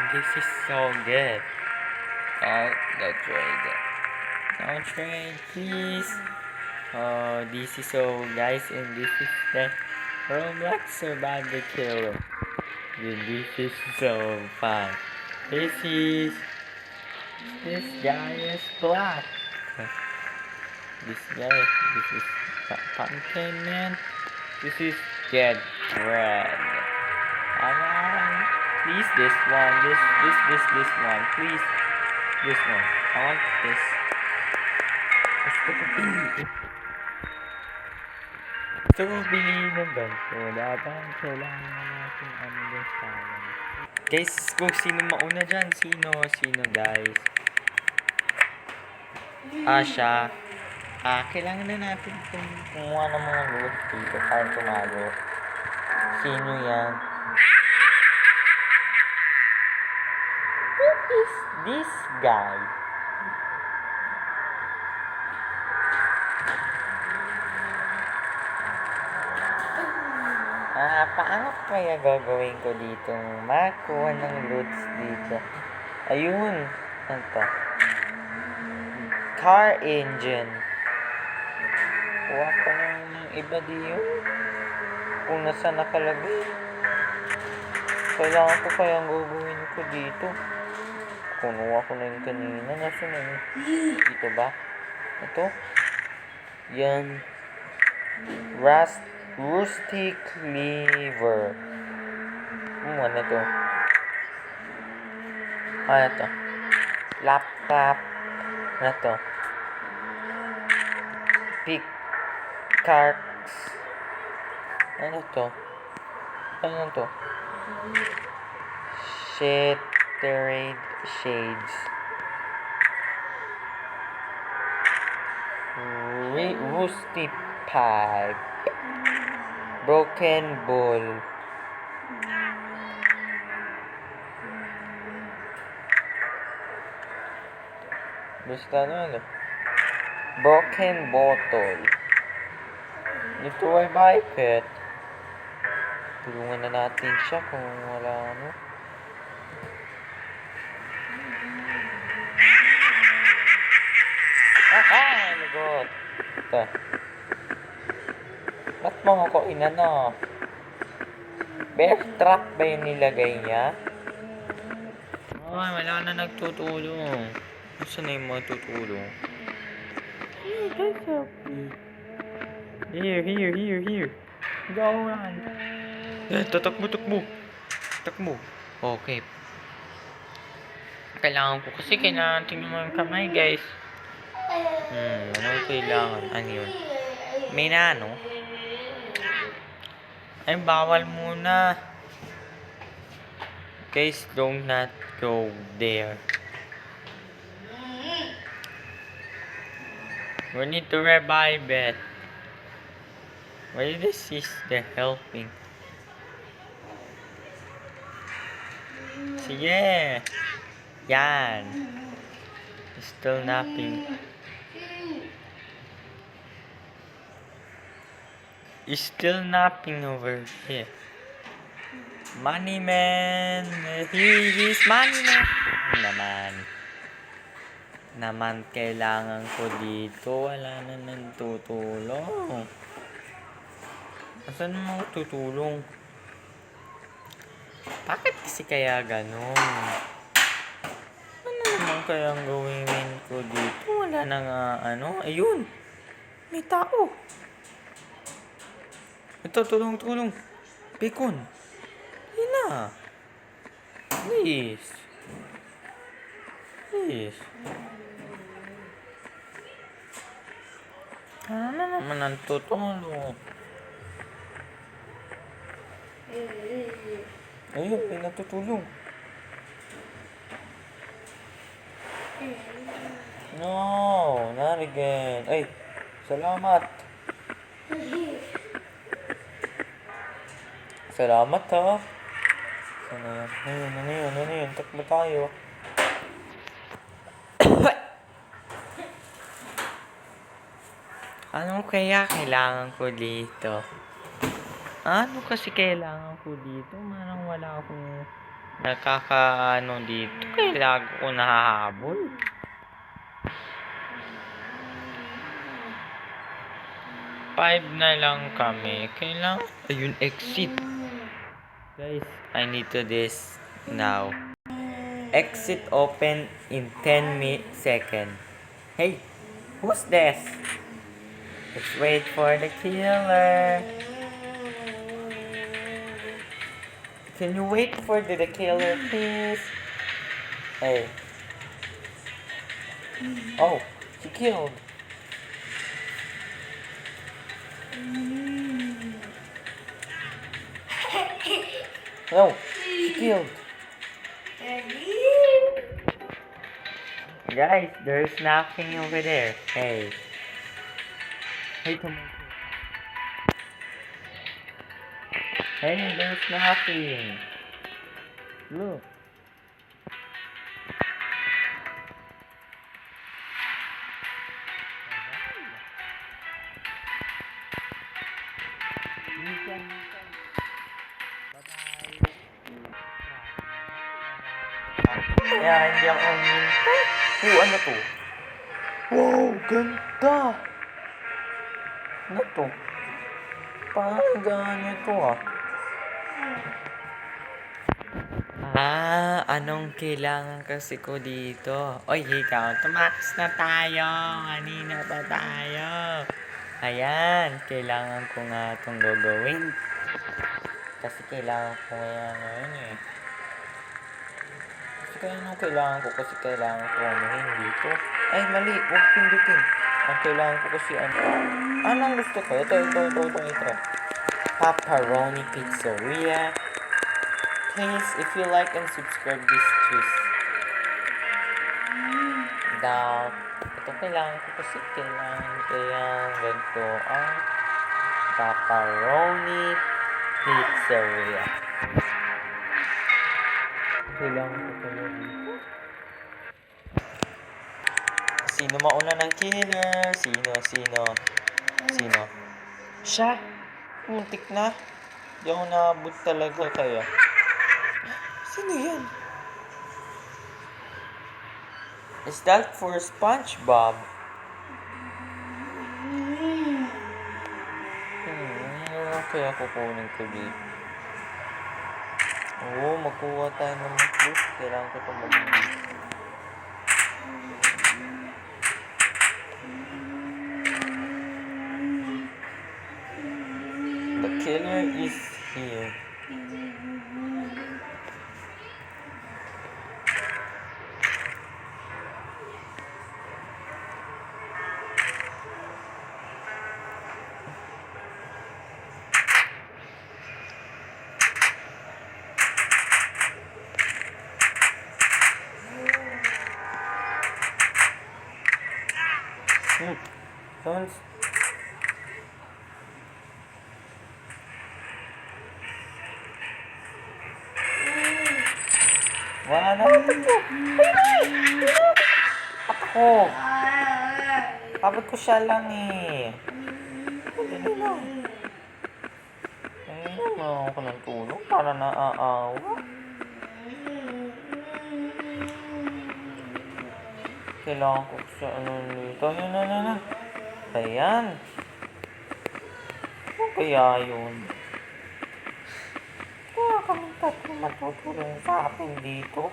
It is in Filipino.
This is so good. Oh, the trade. No trade, please. Oh, this is so, guys, and this is the Roblox Survivor Killer. This is so fun. This guy is black. This is Pumpkin Man. This is Get Red. Ayan. Please, this one. This one. Please. This one. I want this. Gusto ko piliin ng ganito. Dapat kailangan na natin understand. Guys, kung sino mauna dyan. Sino guys? Siya. Kailangan na natin kumuha ng mga loot dito para tumago. Sino yan? Who is this guy? Paano kaya gagawin ko dito? Makuha ng loots dito. Ayun. Ano to? Car engine. Kuha ko ng iba dito. Kung nasa nakalagay. Kailangan ko kayang gagawin ko dito. Kunuha ko na yung kanina. Nasa na yun? Dito ba? Ito? Yan. Rusty cleaver. Ano to? Ano to? Laptop. Ano to? Pickaxe. Ano to? Ano to? Shattered shades. Rusty pipe. Broken bowl. Basta ano? Broken bottle. Ito ay biped. Tulungan na natin siya kung wala ano. Lagot. Ito. Ba't mo ako inano? Bear trap ba yung nilagay niya? Ay, wala na nagtutulong. Saan na yung mga tutulong? Here. Go on. Takbo. Okay. Kailangan tingnan mo yung kamay, guys. Ano kailangan? Ano yun? May nano? Ay, bawal muna. Guys, do not go there. We need to revive it. Why this is the helping? Sige. Yan. Still napping. He's still napping over here. Money man. He's money man. Naman kailangan ko dito. Wala na nang tutulong. Saan mo tutulong? Bakit kasi kaya ganun? Ano naman kayang gawin ko dito? Wala na nga ano. Ayun. May tao. Ito, tulong. Bacon. Yun na. Please. Ano naman ang tutulong? Ayun, may natutulong. No, not again. Ay, salamat. Salamat ha. Ano yun? Takbo tayo. Ano kaya kailangan ko dito? Ano kasi kailangan ko dito? Parang wala akong Nakakaano dito. Kaya lagi ko nahahabol. Five na lang kami. Kailangan. Ayun, exit. Guys, I need to this now. Exit open in 10 seconds. Hey, who's this? Let's wait for the killer. Can you wait for the killer, please? Hey. Oh, she killed. No, she killed. Guys, there's nothing over there. Hey. Hey, tomato. Hey, there's nothing. Look. Kaya hindi ako umintay. Ano to? Wow, ganda! Ano to? Parang ganyan to anong kailangan kasi ko dito? Oy, ikaw, tumakas na tayo. Kanina pa tayo. Ayan, kailangan ko nga itong gagawin. Kasi kailangan ko ngayon kailangan ko kasi kailangan ko dito. Ay, mali. Huwag pindutin. Ang kailangan ko kasi anong gusto ko? Ito. Pepperoni Pizzeria. Please, if you like and subscribe this cheese. Now, ito kailangan ko kasi ganito ang Pepperoni Pizzeria. Kailangan ko pala dito. Sino mauna ng killer? Sino? Siya? Muntik na. Di ako naabot talaga kaya. Sino yan? Is that for SpongeBob? Kaya kukunin ko dito. Oo, magkuha tayo ng flute. Kailangan ko ito mag-flute. The killer is here. Sounds. Wala na. Ako. Kapag ko siya lang Hindi lang. Naman ako ng tulong para naaawa. Kailangan ko siya dito. Yan. Ayan. Ano kaya yun? Kaya kami tatlo matutulong sa akin dito.